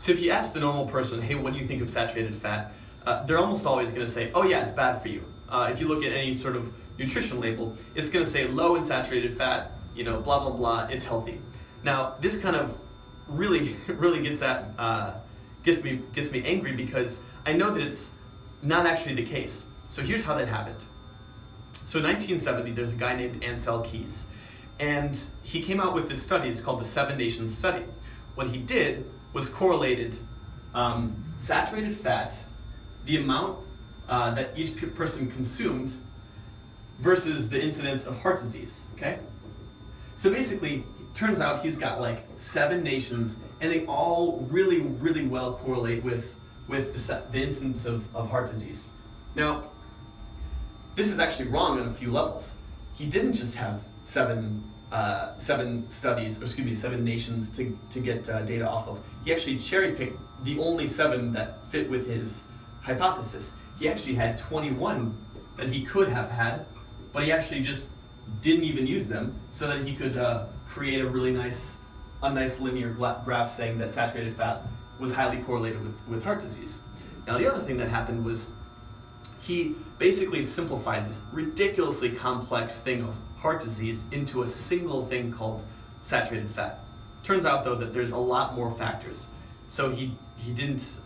So if you ask the normal person, hey, what do you think of saturated fat? They're almost always going to say, oh yeah, it's bad for you. If you look at any sort of nutrition label, it's going to say low in saturated fat, blah, blah, blah, it's healthy. Now, this kind of really, really gets me angry because I know that it's not actually the case. So here's how that happened. So in 1970, there's a guy named Ancel Keys, and he came out with this study. It's called the 7 Nations Study. What he did was correlated saturated fat, the amount that each person consumed, versus the incidence of heart disease, okay? So basically, it turns out he's got like 7 nations, and they all really, really well correlate with the incidence of heart disease. Now, this is actually wrong on a few levels. He didn't just have 7 nations to get data off of. He actually cherry-picked the only 7 that fit with his hypothesis. He actually had 21 that he could have had, but he actually just didn't even use them so that he could create a really nice linear graph saying that saturated fat was highly correlated with heart disease. Now, the other thing that happened was he basically simplified this ridiculously complex thing of heart disease into a single thing called saturated fat. Turns out, though, that there's a lot more factors. So he didn't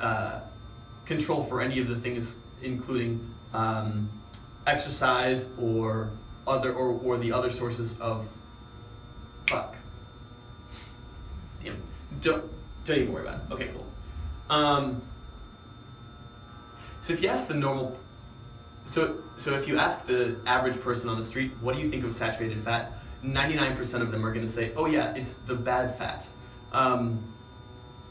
control for any of the things, including exercise or the other sources of Damn. Don't even worry about it. Okay, cool. So if you ask the normal, so if you ask the average person on the street, what do you think of saturated fat? 99% of them are going to say, oh yeah, it's the bad fat. And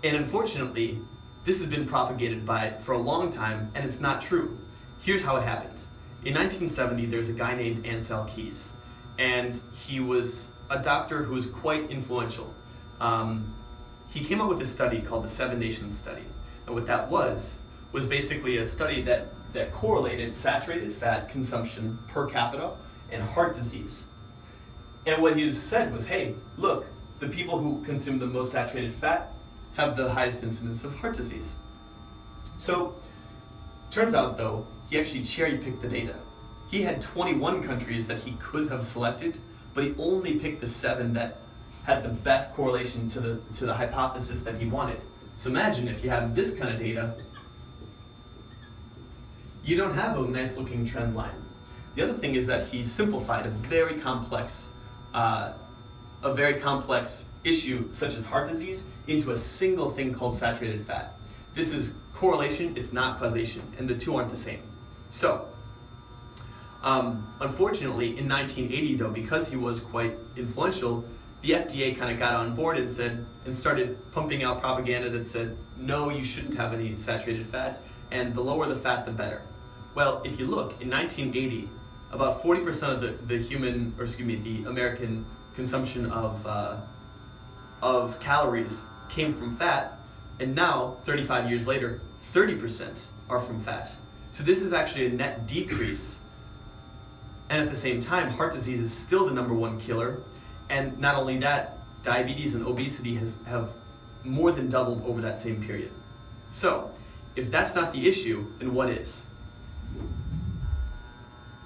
unfortunately, this has been propagated for a long time, and it's not true. Here's how it happened. In 1970, there's a guy named Ancel Keys, and he was a doctor who was quite influential. He came up with a study called the 7 Nations Study. And what that was basically a study that correlated saturated fat consumption per capita and heart disease. And what he said was, hey, look, the people who consume the most saturated fat have the highest incidence of heart disease. So, turns out though, he actually cherry-picked the data. He had 21 countries that he could have selected, but he only picked the 7 that had the best correlation to the hypothesis that he wanted. So imagine if you have this kind of data, you don't have a nice looking trend line. The other thing is that he simplified a very complex issue such as heart disease into a single thing called saturated fat. This is correlation, it's not causation, and the two aren't the same. So, unfortunately, in 1980 though, because he was quite influential, the FDA kind of got on board and started pumping out propaganda that said, no, you shouldn't have any saturated fat, and the lower the fat, the better. Well, if you look, in 1980, about 40% of the American consumption of calories came from fat, and now, 35 years later, 30% are from fat. So this is actually a net decrease, and at the same time, heart disease is still the #1 killer, and not only that, diabetes and obesity have more than doubled over that same period. So, if that's not the issue, then what is?